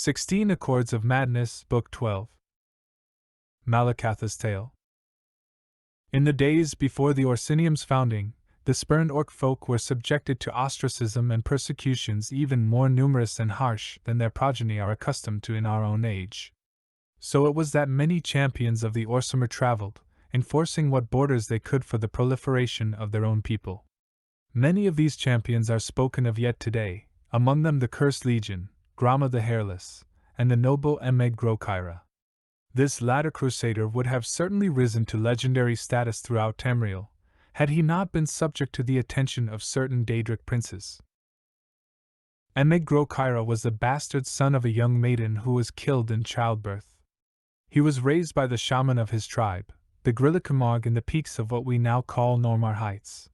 16 Accords of Madness, Book 12. Malacath's Tale. In the days before the Orsinium's founding, the spurned orc folk were subjected to ostracism and persecutions even more numerous and harsh than their progeny are accustomed to in our own age. So it was that many champions of the Orsimer traveled, enforcing what borders they could for the proliferation of their own people. Many of these champions are spoken of yet today, among them the Cursed Legion, Grama the Hairless, and the noble Emeg Grokyra. This latter crusader would have certainly risen to legendary status throughout Tamriel, had he not been subject to the attention of certain Daedric Princes. Emeg Grokyra was the bastard son of a young maiden who was killed in childbirth. He was raised by the shaman of his tribe, the Grillikamog, in the peaks of what we now call Normar Heights.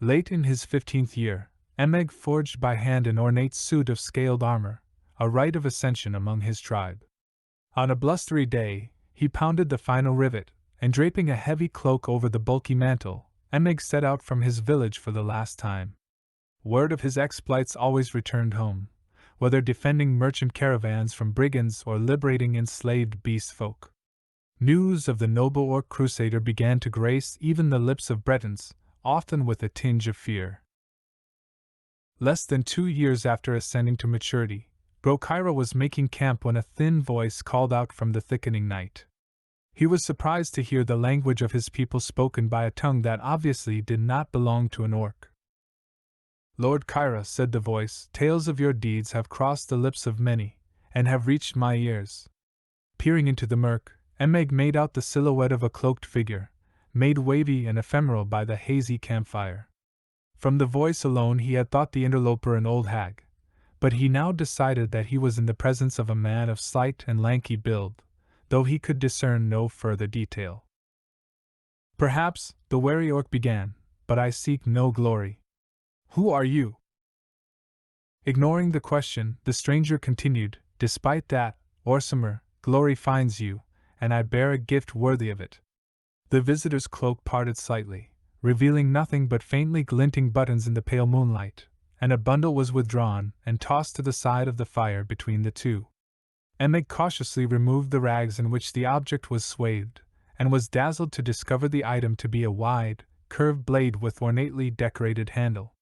Late in his 15th year, Emeg forged by hand an ornate suit of scaled armor, a rite of ascension among his tribe. On a blustery day, he pounded the final rivet, and draping a heavy cloak over the bulky mantle, Emeg set out from his village for the last time. Word of his exploits always returned home, whether defending merchant caravans from brigands or liberating enslaved beast folk. News of the noble orc crusader began to grace even the lips of Bretons, often with a tinge of fear. Less than 2 years after ascending to maturity, Grokyra was making camp when a thin voice called out from the thickening night. He was surprised to hear the language of his people spoken by a tongue that obviously did not belong to an orc. "Lord Kyra," said the voice, "tales of your deeds have crossed the lips of many, and have reached my ears." Peering into the murk, Emeg made out the silhouette of a cloaked figure, made wavy and ephemeral by the hazy campfire. From the voice alone he had thought the interloper an old hag, but he now decided that he was in the presence of a man of slight and lanky build, though he could discern no further detail. "Perhaps," the wary orc began, "but I seek no glory. Who are you?" Ignoring the question, the stranger continued, "Despite that, Orsimer, glory finds you, and I bear a gift worthy of it." The visitor's cloak parted slightly, revealing nothing but faintly glinting buttons in the pale moonlight, and a bundle was withdrawn and tossed to the side of the fire between the two. Emeg cautiously removed the rags in which the object was swathed, and was dazzled to discover the item to be a wide, curved blade with ornately decorated handle.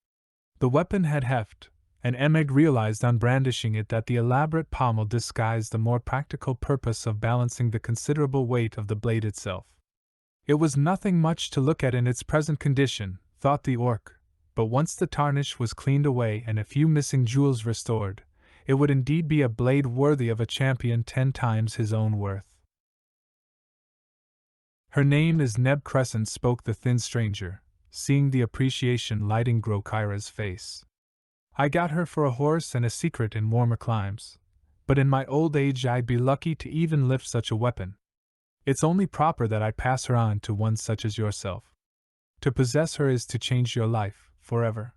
The weapon had heft, and Emeg realized on brandishing it that the elaborate pommel disguised the more practical purpose of balancing the considerable weight of the blade itself. It was nothing much to look at in its present condition, thought the orc, but once the tarnish was cleaned away and a few missing jewels restored, it would indeed be a blade worthy of a champion 10 times his own worth. "Her name is Neb Crescent," spoke the thin stranger, seeing the appreciation lighting Grokyra's face. "I got her for a horse and a secret in warmer climes, but in my old age I'd be lucky to even lift such a weapon. It's only proper that I pass her on to one such as yourself. To possess her is to change your life forever."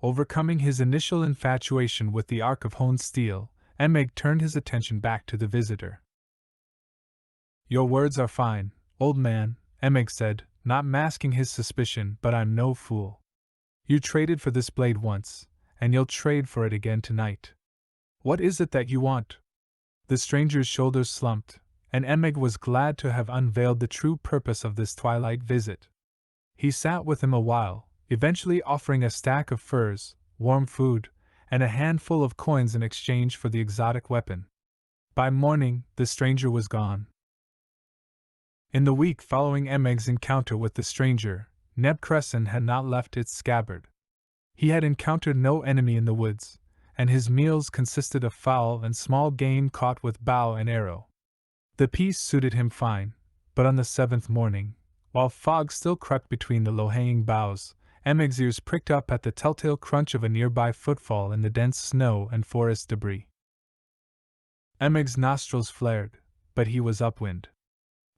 Overcoming his initial infatuation with the Ark of honed steel, Emeg turned his attention back to the visitor. "Your words are fine, old man," Emeg said, not masking his suspicion, "but I'm no fool. You traded for this blade once, and you'll trade for it again tonight. What is it that you want?" The stranger's shoulders slumped, and Emeg was glad to have unveiled the true purpose of this twilight visit. He sat with him a while, eventually offering a stack of furs, warm food, and a handful of coins in exchange for the exotic weapon. By morning, the stranger was gone. In the week following Emeg's encounter with the stranger, Neb Crescent had not left its scabbard. He had encountered no enemy in the woods, and his meals consisted of fowl and small game caught with bow and arrow. The peace suited him fine, but on the 7th morning, while fog still crept between the low-hanging boughs, Emeg's ears pricked up at the telltale crunch of a nearby footfall in the dense snow and forest debris. Emeg's nostrils flared, but he was upwind.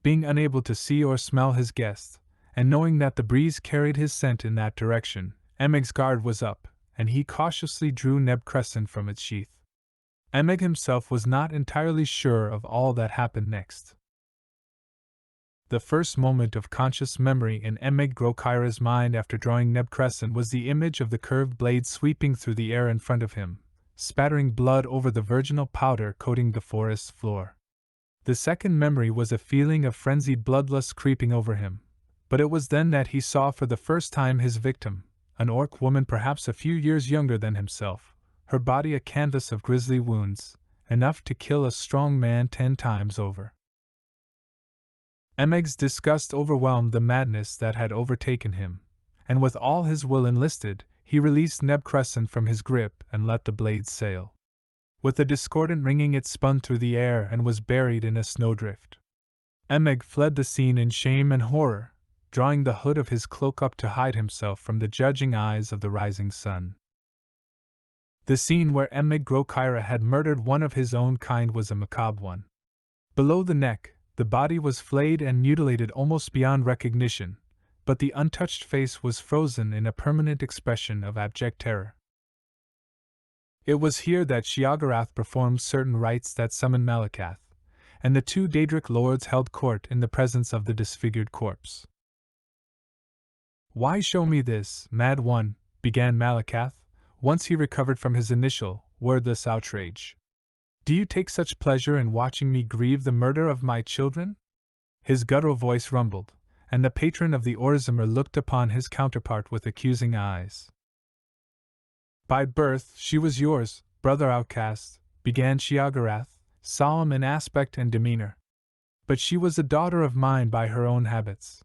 Being unable to see or smell his guest, and knowing that the breeze carried his scent in that direction, Emeg's guard was up, and he cautiously drew Neb Crescent from its sheath. Emeg himself was not entirely sure of all that happened next. The first moment of conscious memory in Emeg Grokyra's mind after drawing Neb Crescent was the image of the curved blade sweeping through the air in front of him, spattering blood over the virginal powder coating the forest's floor. The second memory was a feeling of frenzied bloodlust creeping over him, but it was then that he saw for the first time his victim, an orc woman perhaps a few years younger than himself, her body a canvas of grisly wounds, enough to kill a strong man 10 times over. Emeg's disgust overwhelmed the madness that had overtaken him, and with all his will enlisted, he released Neb Crescent from his grip and let the blade sail. With a discordant ringing it spun through the air and was buried in a snowdrift. Emeg fled the scene in shame and horror, drawing the hood of his cloak up to hide himself from the judging eyes of the rising sun. The scene where Emeg Grokyra had murdered one of his own kind was a macabre one. Below the neck, the body was flayed and mutilated almost beyond recognition, but the untouched face was frozen in a permanent expression of abject terror. It was here that Sheogorath performed certain rites that summoned Malacath, and the two Daedric lords held court in the presence of the disfigured corpse. "Why show me this, mad one?" began Malacath, once he recovered from his initial, wordless outrage. "Do you take such pleasure in watching me grieve the murder of my children?" His guttural voice rumbled, and the patron of the Orzamer looked upon his counterpart with accusing eyes. "By birth she was yours, brother outcast," began Sheogorath, solemn in aspect and demeanor. "But she was a daughter of mine by her own habits.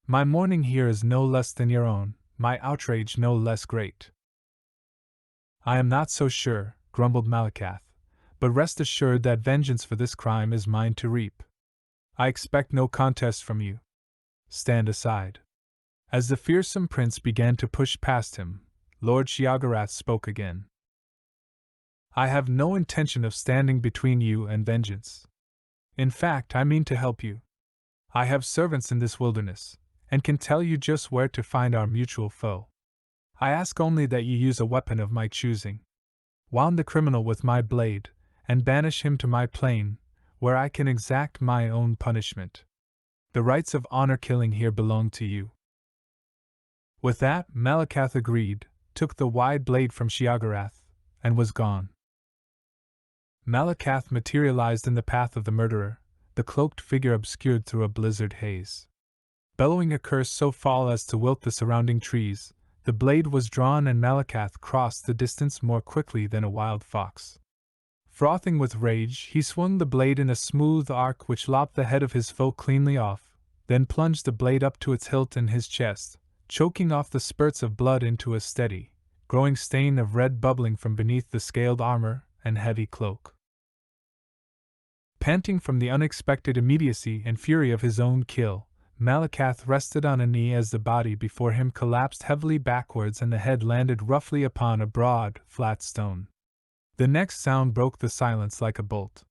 My mourning here is no less than your own, my outrage no less great." "I am not so sure," grumbled Malacath, "but rest assured that vengeance for this crime is mine to reap. I expect no contest from you. Stand aside." As the fearsome prince began to push past him, Lord Sheogorath spoke again. "I have no intention of standing between you and vengeance. In fact, I mean to help you. I have servants in this wilderness, and can tell you just where to find our mutual foe. I ask only that you use a weapon of my choosing. Wound the criminal with my blade, and banish him to my plane, where I can exact my own punishment. The rights of honor killing here belong to you." With that, Malacath agreed, took the wide blade from Sheogorath, and was gone. Malacath materialized in the path of the murderer, the cloaked figure obscured through a blizzard haze. Bellowing a curse so foul as to wilt the surrounding trees, the blade was drawn and Malacath crossed the distance more quickly than a wild fox. Frothing with rage, he swung the blade in a smooth arc which lopped the head of his foe cleanly off, then plunged the blade up to its hilt in his chest, choking off the spurts of blood into a steady, growing stain of red bubbling from beneath the scaled armor and heavy cloak. Panting from the unexpected immediacy and fury of his own kill, Malacath rested on a knee as the body before him collapsed heavily backwards and the head landed roughly upon a broad, flat stone. The next sound broke the silence like a bolt.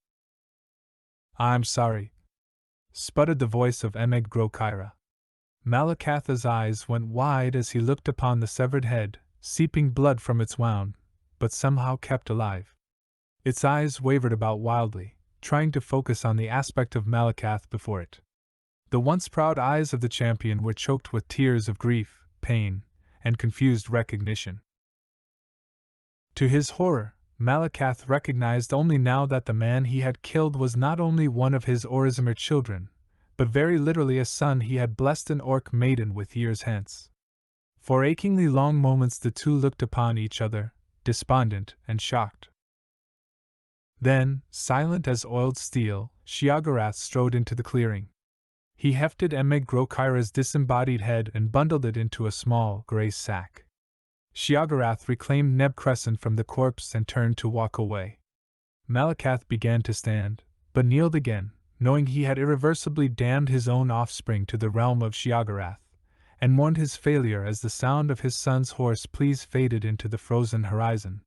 "I'm sorry," sputtered the voice of Emeg Grokyra. Malacath's eyes went wide as he looked upon the severed head, seeping blood from its wound, but somehow kept alive. Its eyes wavered about wildly, trying to focus on the aspect of Malacath before it. The once proud eyes of the champion were choked with tears of grief, pain, and confused recognition. To his horror, Malacath recognized only now that the man he had killed was not only one of his Orzamer children, but very literally a son he had blessed an orc maiden with years hence. For achingly long moments the two looked upon each other, despondent and shocked. Then, silent as oiled steel, Sheogorath strode into the clearing. He hefted Emeg Grokyra's disembodied head and bundled it into a small, grey sack. Sheogorath reclaimed Neb Crescent from the corpse and turned to walk away. Malacath began to stand, but kneeled again, knowing he had irreversibly damned his own offspring to the realm of Sheogorath, and mourned his failure as the sound of his son's hoarse pleas faded into the frozen horizon.